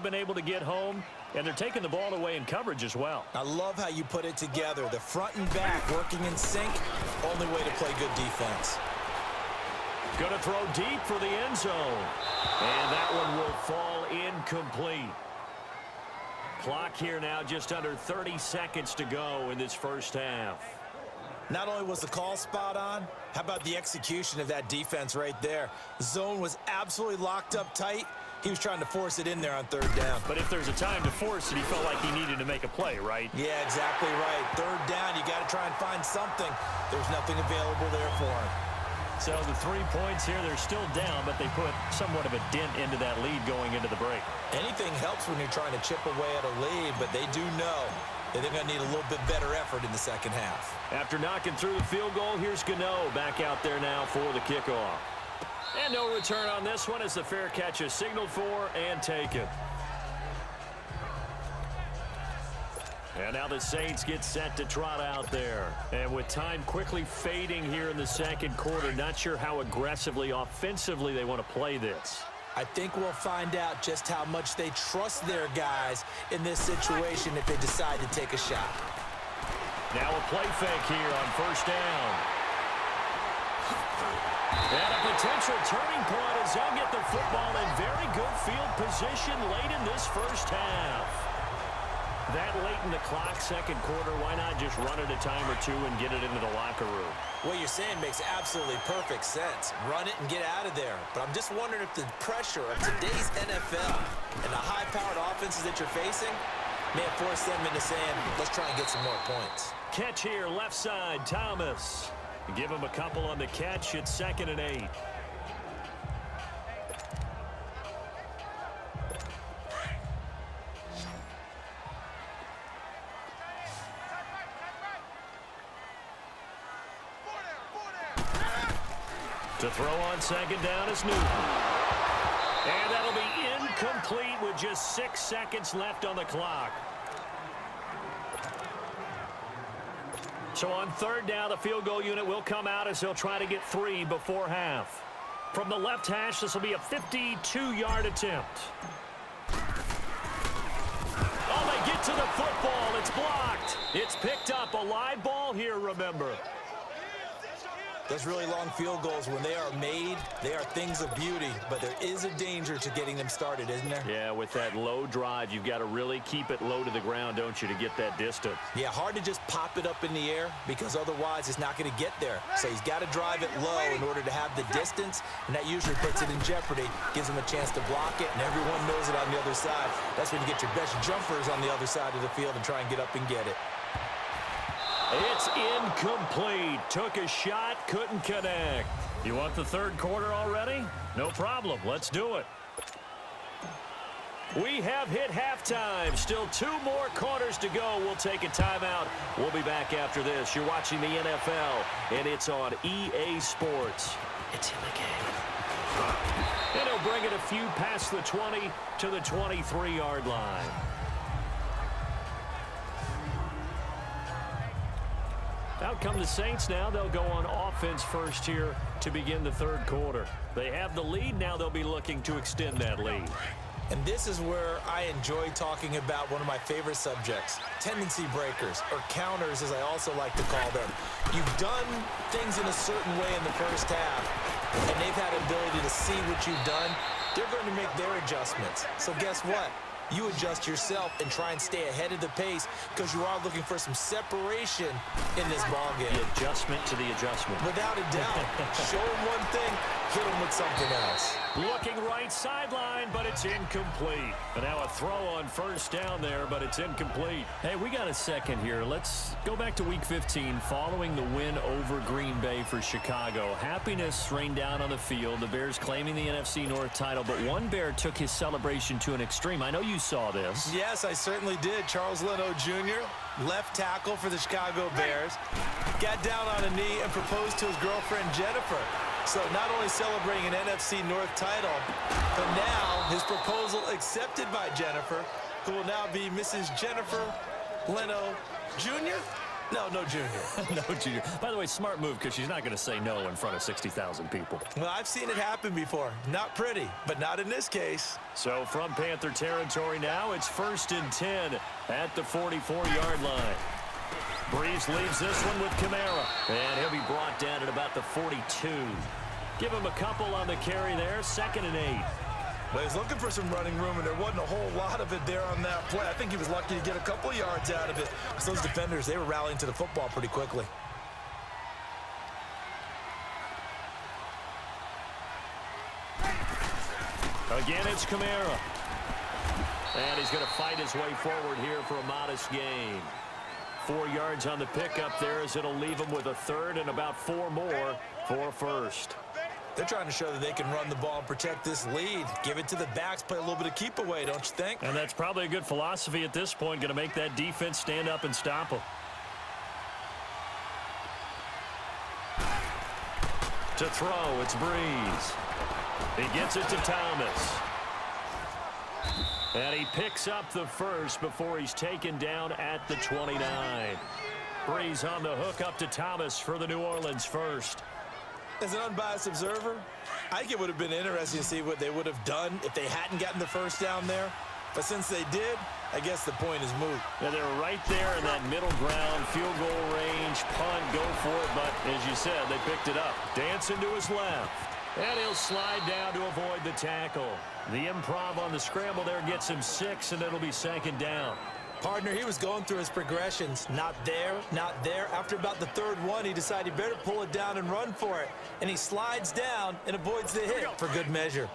they've been able to get home, and they're taking the ball away in coverage as well. I love how you put it together. The front and back working in sync. Only way to play good defense. Going to throw deep for the end zone. And that one will fall incomplete. Clock here now just under 30 seconds to go in this first half. Not only was the call spot on, how about the execution of that defense right there? The zone was absolutely locked up tight. He was trying to force it in there on third down. But if there's a time to force it, he felt like he needed to make a play, right? Yeah, exactly right. Third down, you got to try and find something. There's nothing available there for him. So the 3 points here, they're still down, but they put somewhat of a dent into that lead going into the break. Anything helps when you're trying to chip away at a lead, but they do know that they're going to need a little bit better effort in the second half. After knocking through the field goal, here's Gano back out there now for the kickoff. And no return on this one as the fair catch is signaled for and taken. And now the Saints get set to trot out there. And with time quickly fading here in the second quarter, not sure how aggressively, offensively they want to play this. I think we'll find out just how much they trust their guys in this situation if they decide to take a shot. Now a play fake here on first down. And a potential turning point as they'll get the football in very good field position late in this first half. That late in the clock, second quarter, why not just run it a time or two and get it into the locker room? What you're saying makes absolutely perfect sense. Run it and get out of there. But I'm just wondering if the pressure of today's NFL and the high-powered offenses that you're facing may have forced them into saying, let's try and get some more points. Catch here, left side, Thomas. Give him a couple on the catch. It's 2nd and 8. To throw on second down is Newton. And that'll be incomplete with just 6 seconds left on the clock. So on third down, the field goal unit will come out as they'll try to get 3 before half. From the left hash, this will be a 52-yard attempt. Oh, they get to the football. It's blocked. It's picked up. A live ball here, remember. Those really long field goals, when they are made, they are things of beauty, but there is a danger to getting them started, isn't there? Yeah, with that low drive, you've got to really keep it low to the ground, don't you, to get that distance. Yeah, hard to just pop it up in the air because otherwise it's not going to get there. So he's got to drive it low in order to have the distance, and that usually puts it in jeopardy, gives him a chance to block it, and everyone knows it on the other side. That's when you get your best jumpers on the other side of the field and try and get up and get it. It's incomplete. Took a shot, couldn't connect. You want the third quarter already? No problem. Let's do it. We have hit halftime. Still 2 more quarters to go. We'll take a timeout. We'll be back after this. You're watching the NFL, and it's on EA Sports. It's in the game. And he'll bring it a few past the 20 to the 23-yard line. Out come the Saints now. They'll go on offense first here to begin the third quarter. They have the lead. Now they'll be looking to extend that lead. And this is where I enjoy talking about one of my favorite subjects, tendency breakers, or counters as I also like to call them. You've done things in a certain way in the first half, and they've had the ability to see what you've done. They're going to make their adjustments. So guess what? You adjust yourself and try and stay ahead of the pace because you are looking for some separation in this ballgame. The adjustment to the adjustment. Without a doubt. Show them one thing, hit them with something else. Looking right sideline, but it's incomplete. And now a throw on first down there, but it's incomplete. Hey, we got a second here. Let's go back to Week 15 following the win over Green Bay for Chicago. Happiness rained down on the field. The Bears claiming the NFC North title, but one Bear took his celebration to an extreme. I know you saw this. Yes, I certainly did. Charles Leno Jr., left tackle for the Chicago Bears, got down on a knee and proposed to his girlfriend, Jennifer. So not only celebrating an NFC North title, but now his proposal accepted by Jennifer, who will now be Mrs. Jennifer Leno Jr. No, no junior. No junior. By the way, smart move because she's not going to say no in front of 60,000 people. Well, I've seen it happen before. Not pretty, but not in this case. So from Panther territory now, it's 1st and 10 at the 44-yard line. Breeze leaves this one with Kamara. And he'll be brought down at about the 42. Give him a couple on the carry there, 2nd and 8. Well, he's looking for some running room, and there wasn't a whole lot of it there on that play. I think he was lucky to get a couple of yards out of it. So those defenders, they were rallying to the football pretty quickly. Again, it's Kamara. And he's going to fight his way forward here for a modest gain. 4 yards on the pickup there as it'll leave him with a 3rd and about 4 more for a 1st. They're trying to show that they can run the ball and protect this lead. Give it to the backs, play a little bit of keep away, don't you think? And that's probably a good philosophy at this point, going to make that defense stand up and stop them. To throw, it's Breeze. He gets it to Thomas. And he picks up the 1st before he's taken down at the 29. Breeze on the hook up to Thomas for the New Orleans 1st. As an unbiased observer, I think it would have been interesting to see what they would have done if they hadn't gotten the 1st down there. But since they did, I guess the point is moot. Yeah, they're right there in that middle ground, field goal range, punt, go for it. But as you said, they picked it up. Dancing to his left. And he'll slide down to avoid the tackle. The improv on the scramble there gets him 6, and it'll be 2nd down. Partner, he was going through his progressions. Not there, not there. After about the 3rd one, he decided he better pull it down and run for it. And he slides down and avoids the hit for good measure.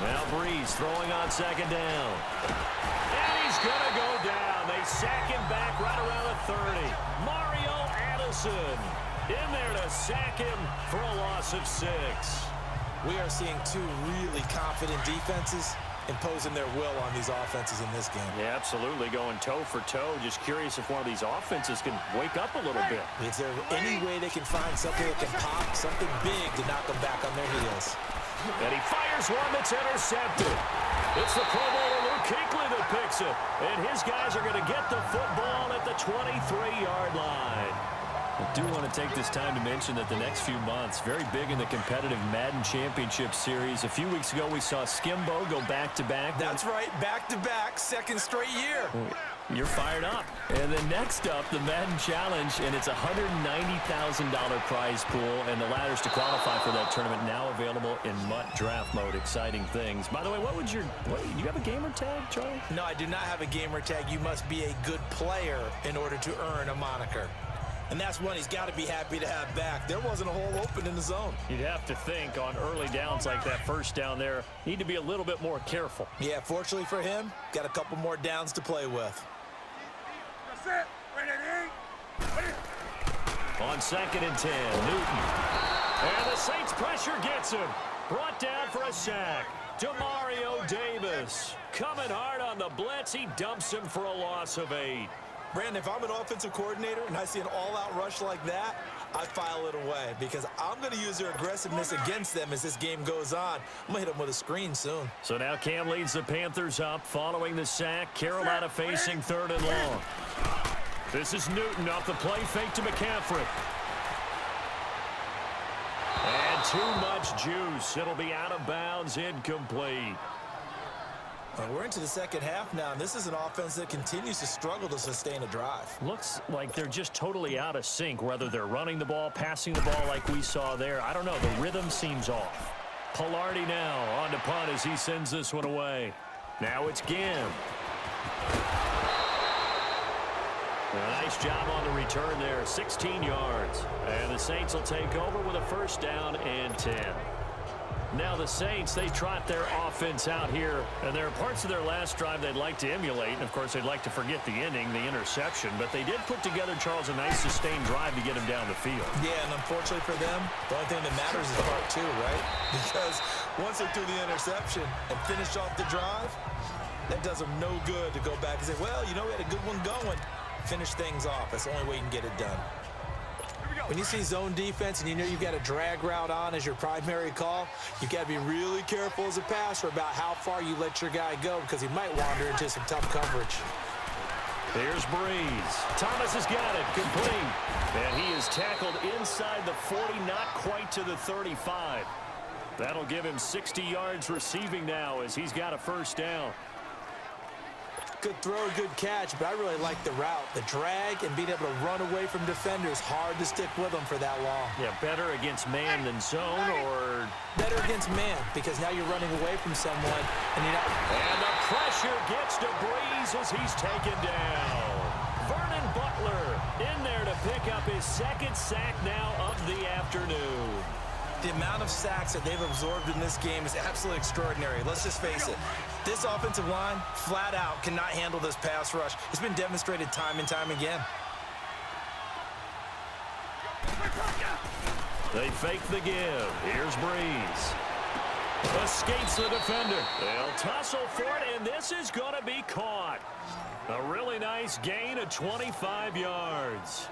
Now Breeze throwing on 2nd down. And he's going to go down. They sack him back right around the 30. Mario Addison in there to sack him for a loss of 6. We are seeing 2 really confident defenses imposing their will on these offenses in this game. Yeah, absolutely, going toe for toe. Just curious if one of these offenses can wake up a little bit. Is there any way they can find something that can pop, something big to knock them back on their heels? And he fires one that's intercepted. It's the Pro Bowler Luke Kuechly that picks it. And his guys are going to get the football at the 23-yard line. I do want to take this time to mention that the next few months, very big in the competitive Madden Championship Series. A few weeks ago, we saw Skimbo go back-to-back. That's right, back-to-back, 2nd straight year. You're fired up. And then next up, the Madden Challenge, and it's a $190,000 prize pool, and the ladders to qualify for that tournament now available in MUT draft mode. Exciting things. By the way, do you have a gamer tag, Charlie? No, I do not have a gamer tag. You must be a good player in order to earn a moniker. And that's one he's got to be happy to have back. There wasn't a hole open in the zone. You'd have to think on early downs like that 1st down there, need to be a little bit more careful. Yeah, fortunately for him, got a couple more downs to play with. On 2nd and 10, Newton. And the Saints pressure gets him. Brought down for a sack. Demario Davis coming hard on the blitz. He dumps him for a loss of 8. Brandon, if I'm an offensive coordinator and I see an all-out rush like that, I file it away because I'm going to use their aggressiveness against them as this game goes on. I'm going to hit them with a screen soon. So now Cam leads the Panthers up following the sack. Carolina facing 3rd and long. This is Newton off the play fake to McCaffrey. And too much juice. It'll be out of bounds, incomplete. We're into the 2nd half now, and this is an offense that continues to struggle to sustain a drive. Looks like they're just totally out of sync, whether they're running the ball, passing the ball like we saw there. I don't know. The rhythm seems off. Pilardi now on to punt as he sends this one away. Now it's Gim. A nice job on the return there, 16 yards. And the Saints will take over with a 1st down and 10. Now the Saints, they trot their offense out here, and there are parts of their last drive they'd like to emulate. And, of course, they'd like to forget the ending, the interception. But they did put together, Charles, a nice sustained drive to get him down the field. Yeah, and unfortunately for them, the only thing that matters is part 2, right? Because once they threw the interception and finished off the drive, that does them no good to go back and say, well, you know, we had a good one going. Finish things off. That's the only way you can get it done. Here we go. When you see zone defense and you know you've got a drag route on as your primary call, you've got to be really careful as a passer about how far you let your guy go because he might wander into some tough coverage. Here's Breeze. Thomas has got it. Complete. And he is tackled inside the 40, not quite to the 35. That'll give him 60 yards receiving now as he's got a first down. Good throw, good catch, but I really like the route. The drag and being able to run away from defenders, hard to stick with them for that long. Yeah, better against man than zone, or better against man, because now you're running away from someone and you're not. And the pressure gets to Breeze as he's taken down. Vernon Butler in there to pick up his second sack now of the afternoon. The amount of sacks that they've absorbed in this game is absolutely extraordinary. Let's just face it. This offensive line, flat out, cannot handle this pass rush. It's been demonstrated time and time again. They fake the give. Here's Breeze. Escapes the defender. They'll tussle for it, and this is going to be caught. A really nice gain of 25 yards.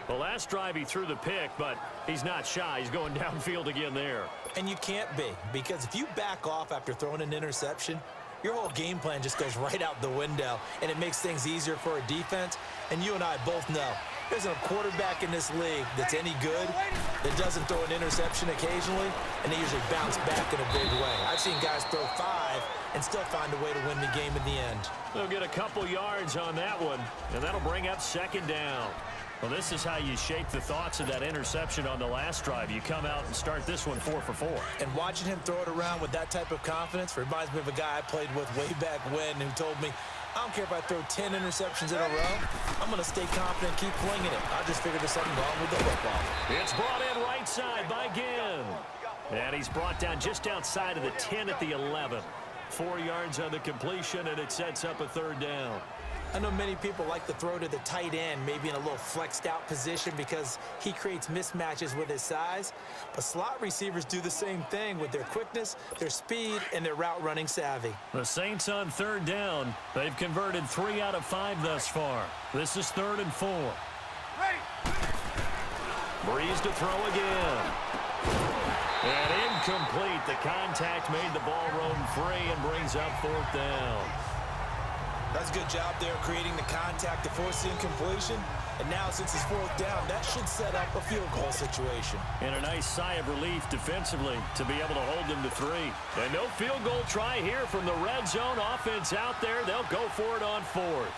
The last drive he threw the pick, but he's not shy. He's going downfield again there. And you can't be, because if you back off after throwing an interception, your whole game plan just goes right out the window, and it makes things easier for a defense. And you and I both know there's a quarterback in this league that's any good that doesn't throw an interception occasionally, and they usually bounce back in a big way. I've seen guys throw 5 and still find a way to win the game in the end. They'll get a couple yards on that one, and that'll bring up second down. Well, this is how you shape the thoughts of that interception on the last drive. You come out and start this one 4 for 4. And watching him throw it around with that type of confidence reminds me of a guy I played with way back when who told me, I don't care if I throw 10 interceptions in a row. I'm going to stay confident and keep flinging it. I just figured there's something wrong with the football. It's brought in right side by Ginn. And he's brought down just outside of the 10 at the 11. 4 yards on the completion, and it sets up a third down. I know many people like to throw to the tight end, maybe in a little flexed out position because he creates mismatches with his size. But slot receivers do the same thing with their quickness, their speed, and their route running savvy. The Saints on third down. They've converted 3 out of 5 thus far. This is 3rd and 4. Breeze to throw again. And incomplete. The contact made the ball roam free and brings up 4th down. That's a good job there creating the contact to force the incompletion. And now since it's 4th down, that should set up a field goal situation. And a nice sigh of relief defensively to be able to hold them to 3. And no field goal try here from the red zone offense out there. They'll go for it on 4th.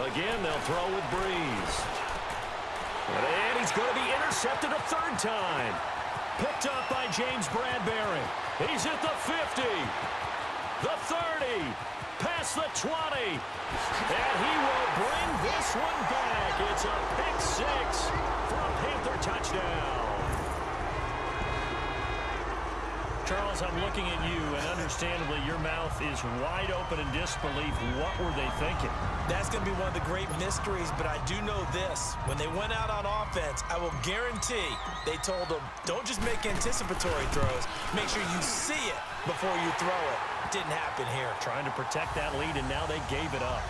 Again, they'll throw with Breeze. And he's going to be intercepted a 3rd time. Picked up by James Bradbury. He's at the 50, the 30, past the 20, and he will bring this one back. It's a pick 6 for a Panther touchdown. Charles, I'm looking at you, and understandably, your mouth is wide open in disbelief. What were they thinking? That's going to be one of the great mysteries, but I do know this. When they went out on offense, I will guarantee they told them, don't just make anticipatory throws. Make sure you see it before you throw it. Didn't happen here. Trying to protect that lead, and now they gave it up.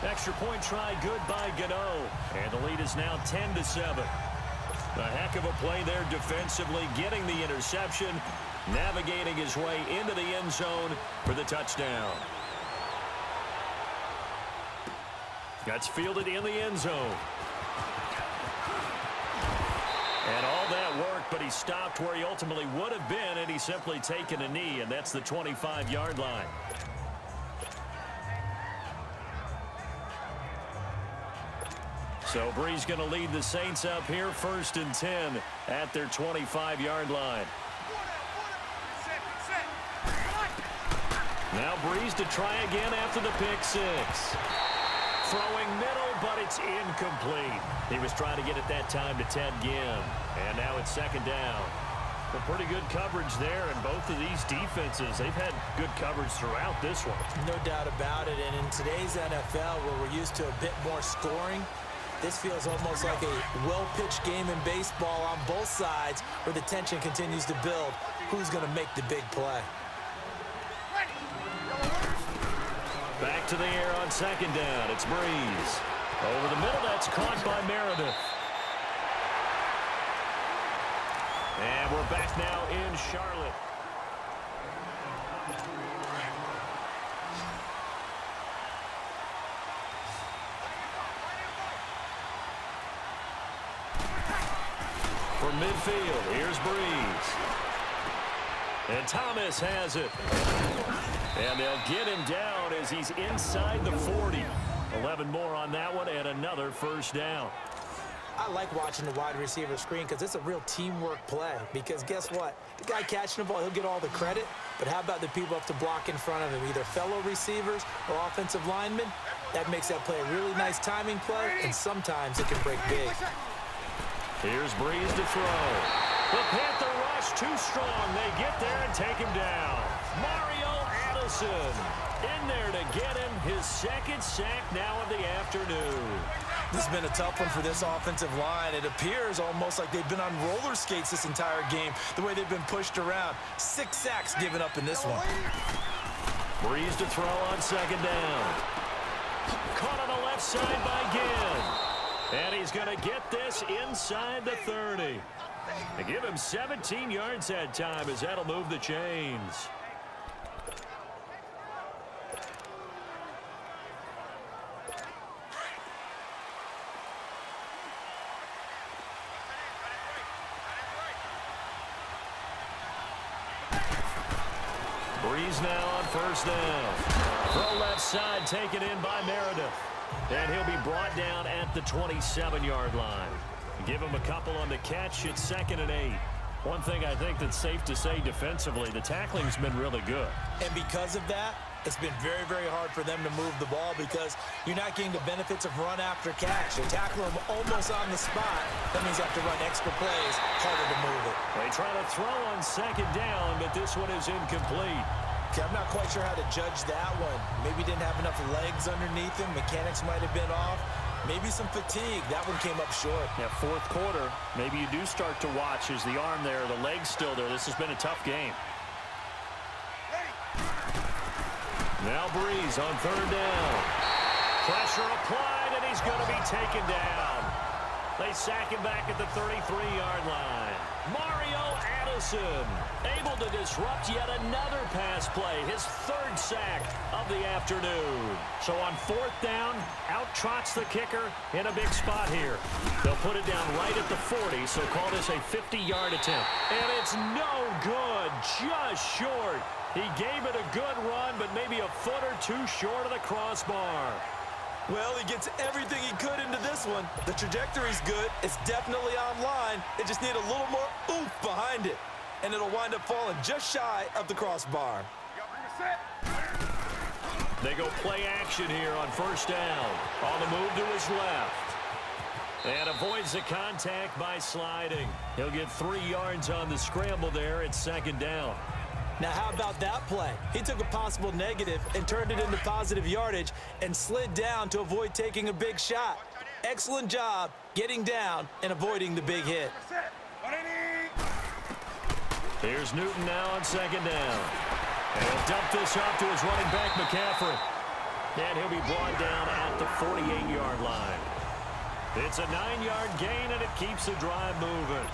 Extra point try, good by Gano. And the lead is now 10-7. A heck of a play there defensively, getting the interception, navigating his way into the end zone for the touchdown. That's fielded in the end zone. And all that work, but he stopped where he ultimately would have been, and he's simply taken a knee, and that's the 25-yard line. So Breeze going to lead the Saints up here, 1st and 10 at their 25-yard line. Now Breeze to try again after the pick 6. Throwing middle, but it's incomplete. He was trying to get it that time to Ted Ginn. And now it's 2nd down. Well, pretty good coverage there, and both of these defenses, they've had good coverage throughout this one. No doubt about it, and in today's NFL, where we're used to a bit more scoring, this feels almost like a well-pitched game in baseball on both sides where the tension continues to build. Who's going to make the big play? Back to the air on second down. It's Breeze. Over the middle, that's caught by Meredith. And we're back now in Charlotte. From midfield, here's Breeze. And Thomas has it. And they'll get him down as he's inside the 40. 11 more on that one and another first down. I like watching the wide receiver screen because it's a real teamwork play. Because guess what? The guy catching the ball, he'll get all the credit. But how about the people up to block in front of him, either fellow receivers or offensive linemen? That makes that play a really nice timing play, and sometimes it can break big. Here's Breeze to throw. The Panther rush too strong. They get there and take him down. Mario Addison in there to get him his second sack now of the afternoon. This has been a tough one for this offensive line. It appears almost like they've been on roller skates this entire game, the way they've been pushed around. 6 sacks given up in this one. Breeze to throw on second down. Caught on the left side by Ginn. And he's going to get this inside the 30. They give him 17 yards that time as that'll move the chains. Breeze now on first down. Throw left side taken in by Meredith. And he'll be brought down at the 27-yard line. Give him a couple on the catch. It's 2nd and 8. One thing I think that's safe to say defensively, the tackling's been really good. And because of that, it's been very, very hard for them to move the ball because you're not getting the benefits of run after catch. They tackle him almost on the spot. That means you have to run extra plays, harder to move it. They try to throw on second down, but this one is incomplete. Okay, I'm not quite sure how to judge that one. Maybe didn't have enough legs underneath him. Mechanics might have been off. Maybe some fatigue. That one came up short. Yeah, fourth quarter, maybe you do start to watch as the arm there, the leg's still there. This has been a tough game. Now Breeze on third down. Pressure applied, and he's going to be taken down. They sack him back at the 33-yard line. Mario Addison able to disrupt yet another pass play, his 3rd sack of the afternoon. So on 4th down, out trots the kicker in a big spot here. They'll put it down right at the 40, so call this a 50-yard attempt. And it's no good, just short. He gave it a good run, but maybe a foot or two short of the crossbar. Well, he gets everything he could into this one. The trajectory's good. It's definitely online. It just needs a little more oomph behind it. And it'll wind up falling just shy of the crossbar. They go play action here on first down. On the move to his left. And avoids the contact by sliding. He'll get 3 yards on the scramble there at 2nd down. Now, how about that play? He took a possible negative and turned it into positive yardage and slid down to avoid taking a big shot. Excellent job getting down and avoiding the big hit. Here's Newton now on 2nd down. And he'll dump this off to his running back, McCaffrey. And he'll be brought down at the 48-yard line. It's a 9-yard gain, and it keeps the drive moving.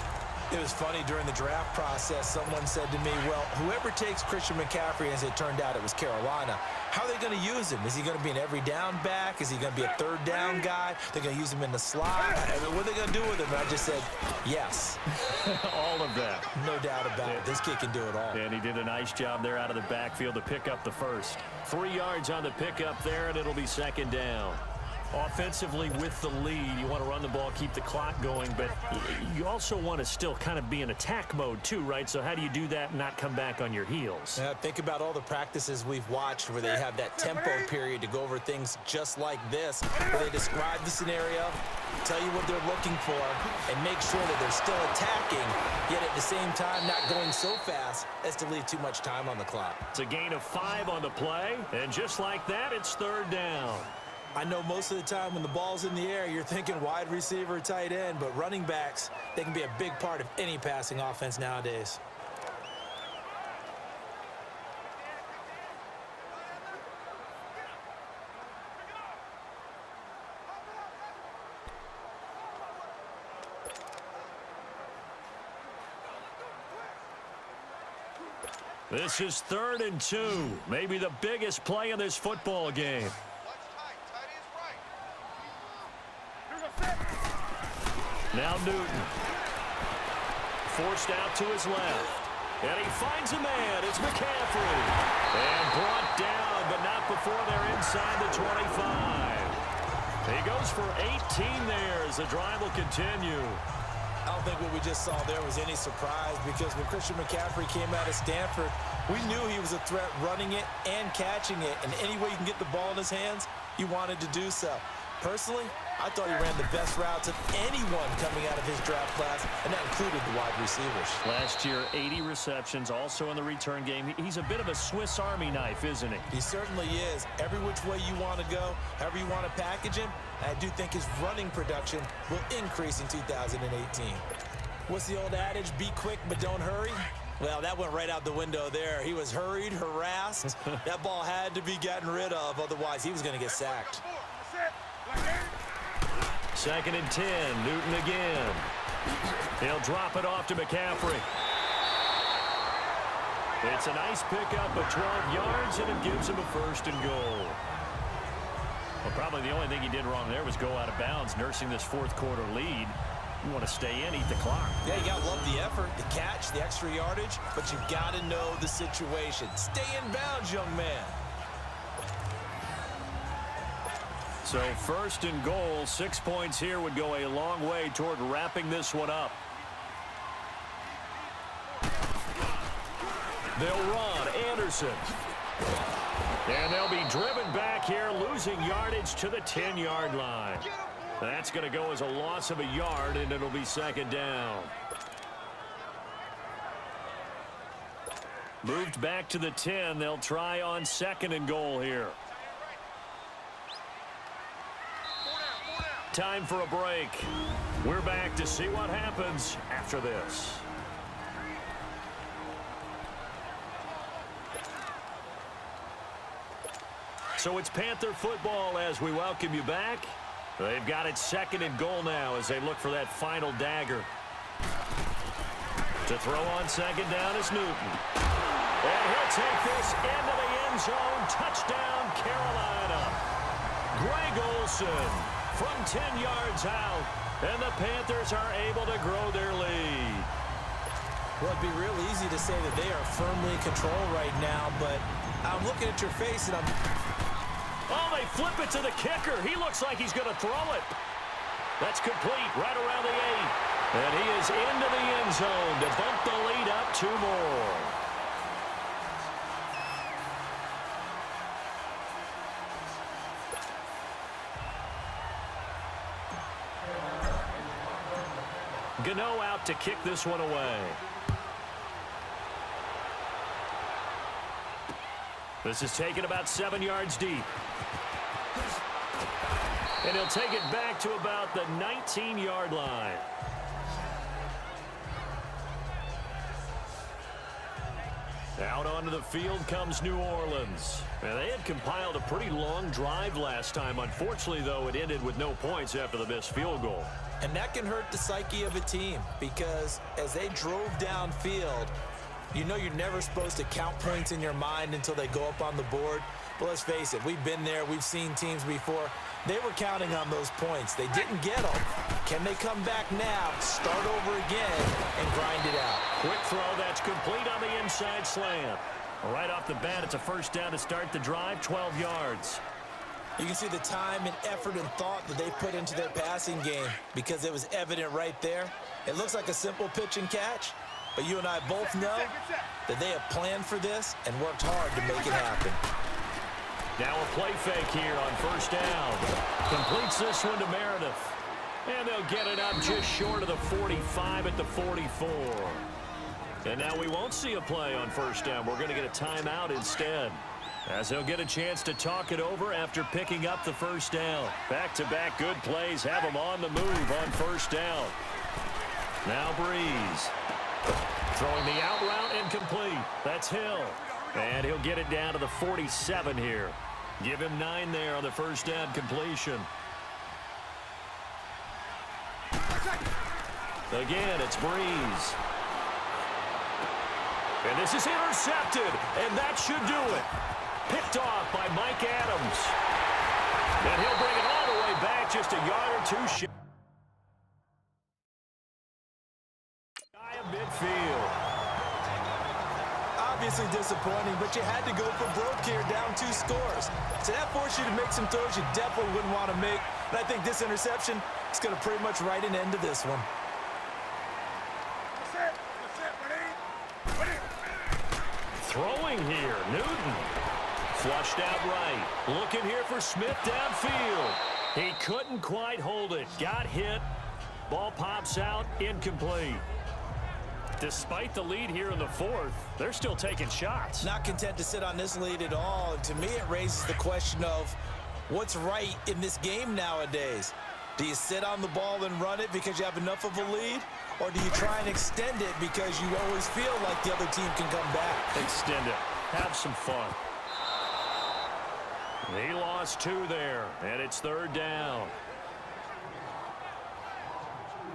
It was funny during the draft process. Someone said to me, well, whoever takes Christian McCaffrey, as it turned out it was Carolina, how are they going to use him? Is he going to be an every down back? Is he going to be a 3rd down guy? They're going to use him in the slot? What are they going to do with him? And I just said, yes. All of that. No doubt about it. This kid can do it all. And he did a nice job there out of the backfield to pick up the first. 3 yards on the pickup there, and it'll be 2nd down. Offensively with the lead, you want to run the ball, keep the clock going, but you also want to still kind of be in attack mode too, right? So how do you do that and not come back on your heels? Think about all the practices we've watched where they have that tempo period to go over things just like this, where they describe the scenario, tell you what they're looking for, and make sure that they're still attacking, yet at the same time not going so fast as to leave too much time on the clock. It's a gain of 5 on the play, and just like that, it's 3rd down. I know most of the time when the ball's in the air, you're thinking wide receiver, tight end, but running backs, they can be a big part of any passing offense nowadays. This is 3rd and 2. Maybe the biggest play in this football game. Now Newton. Forced out to his left. And he finds a man. It's McCaffrey. And brought down, but not before they're inside the 25. He goes for 18 there as the drive will continue. I don't think what we just saw there was any surprise, because when Christian McCaffrey came out of Stanford, we knew he was a threat running it and catching it. And any way you can get the ball in his hands, he wanted to do so. Personally, I thought he ran the best routes of anyone coming out of his draft class, and that included the wide receivers. Last year, 80 receptions, also in the return game. He's a bit of a Swiss Army knife, isn't he? He certainly is. Every which way you want to go, however you want to package him, I do think his running production will increase in 2018. What's the old adage? Be quick, but don't hurry. Well, that went right out the window there. He was hurried, harassed. That ball had to be gotten rid of, otherwise he was going to get sacked. 2nd and 10. Newton again. He'll drop it off to McCaffrey. It's a nice pickup of 12 yards, and it gives him a 1st and goal. Well, probably the only thing he did wrong there was go out of bounds, nursing this 4th quarter lead. You want to stay in, eat the clock. Yeah, you got to love the effort, the catch, the extra yardage, but you got to know the situation. Stay in bounds, young man. So 1st and goal, 6 points here would go a long way toward wrapping this one up. They'll run Anderson. And they'll be driven back here, losing yardage to the 10-yard line. That's going to go as a loss of a yard, and it'll be 2nd down. Moved back to the 10. They'll try on 2nd and goal here. Time for a break. We're back to see what happens after this. So it's Panther football as we welcome you back. They've got it 2nd and goal now as they look for that final dagger. To throw on 2nd down is Newton. And he'll take this into the end zone. Touchdown, Carolina. Greg Olsen from 10 yards out. And the Panthers are able to grow their lead. Well, it'd be real easy to say that they are firmly in control right now, but I'm looking at your face and Oh, they flip it to the kicker. He looks like he's going to throw it. That's complete right around the 8. And he is into the end zone to bump the lead up 2 more. Gano out to kick this one away. This is taken about 7 yards deep. And he'll take it back to about the 19-yard line. Out onto the field comes New Orleans. And they had compiled a pretty long drive last time. Unfortunately, though, it ended with no points after the missed field goal. And that can hurt the psyche of a team, because as they drove downfield, you know you're never supposed to count points in your mind until they go up on the board. But let's face it, we've been there. We've seen teams before. They were counting on those points. They didn't get them. Can they come back now, start over again, and grind it out? Quick throw. That's complete on the inside slant. Right off the bat, it's a 1st down to start the drive, 12 yards. You can see the time and effort and thought that they put into their passing game, because it was evident right there. It looks like a simple pitch and catch, but you and I both know that they have planned for this and worked hard to make it happen. Now a play fake here on 1st down. Completes this one to Meredith. And they'll get it up just short of the 45 at the 44. And now we won't see a play on 1st down. We're going to get a timeout instead, as they'll get a chance to talk it over after picking up the 1st down. Back-to-back good plays have them on the move on 1st down. Now Breeze. Throwing the out route incomplete. That's Hill. And he'll get it down to the 47 here. Give him 9 there on the 1st down completion. Again, it's Breeze. And this is intercepted, and that should do it. Picked off by Mike Adams. And he'll bring it all the way back, just a yard or two shy of midfield. Obviously disappointing, but you had to go for broke here, down 2 scores. So that forced you to make some throws you definitely wouldn't want to make. And I think this interception is going to pretty much write an end to this one. Throwing here, Newton. Flushed out right. Looking here for Smith downfield. He couldn't quite hold it. Got hit. Ball pops out, incomplete. Despite the lead here in the 4th, they're still taking shots. Not content to sit on this lead at all. And to me, it raises the question of what's right in this game nowadays. Do you sit on the ball and run it because you have enough of a lead? Or do you try and extend it because you always feel like the other team can come back? Extend it. Have some fun. He lost 2 there, and it's 3rd down.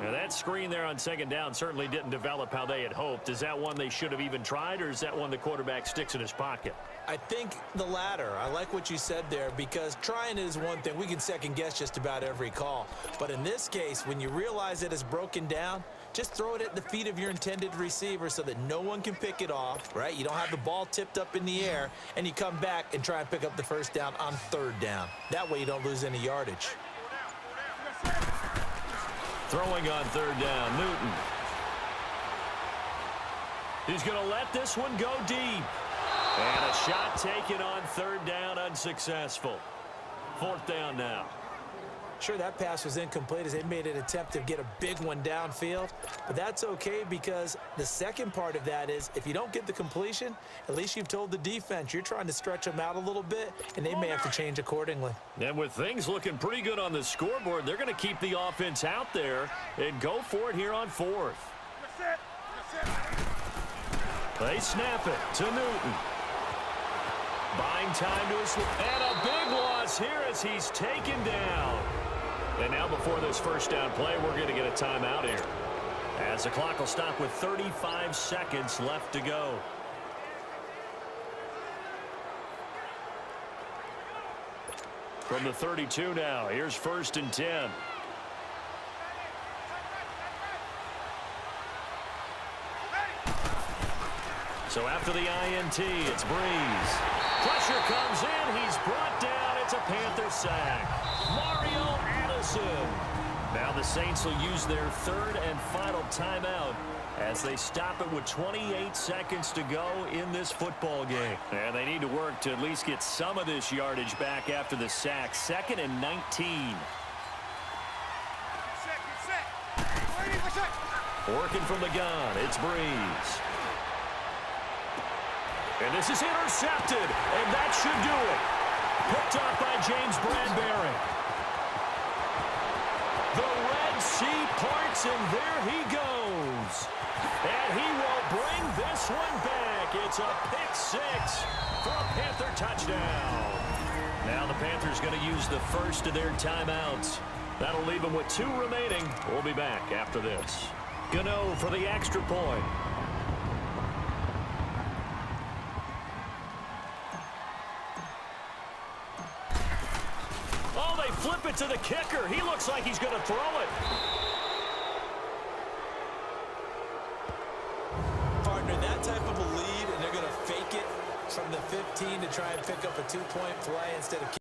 Now that screen there on 2nd down certainly didn't develop how they had hoped. Is that one they should have even tried, or is that one the quarterback sticks in his pocket? I think the latter. I like what you said there, because trying it is one thing. We can second guess just about every call. But in this case, when you realize that it's broken down, just throw it at the feet of your intended receiver so that no one can pick it off, right? You don't have the ball tipped up in the air, and you come back and try and pick up the 1st down on 3rd down. That way you don't lose any yardage. Throwing on 3rd down, Newton. He's going to let this one go deep. And a shot taken on 3rd down, unsuccessful. 4th down now. Sure, that pass was incomplete as they made an attempt to get a big one downfield. But that's okay, because the second part of that is if you don't get the completion, at least you've told the defense you're trying to stretch them out a little bit, and they may have to change accordingly. And with things looking pretty good on the scoreboard, they're going to keep the offense out there and go for it here on 4th. They snap it to Newton. Buying time to his... And a big loss here as he's taken down. And now before this 1st down play, we're going to get a timeout here, as the clock will stop with 35 seconds left to go. From the 32 now, here's 1st and 10. So after the INT, it's Breeze. Pressure comes in. He's brought down. It's a Panther sack. Mario Addison. Now the Saints will use their 3rd and final timeout as they stop it with 28 seconds to go in this football game. And they need to work to at least get some of this yardage back after the sack. 2nd and 19. Working from the gun, it's Breeze. And this is intercepted, and that should do it. Picked off by James Bradbury. The Red Sea parts, and there he goes. And he will bring this one back. It's a pick 6 for a Panther touchdown. Now the Panthers going to use the 1st of their timeouts. That'll leave them with 2 remaining. We'll be back after this. Gano for the extra point. Flip it to the kicker. He looks like he's going to throw it. Partner, that type of a lead, and they're going to fake it from the 15 to try and pick up a 2-point play instead of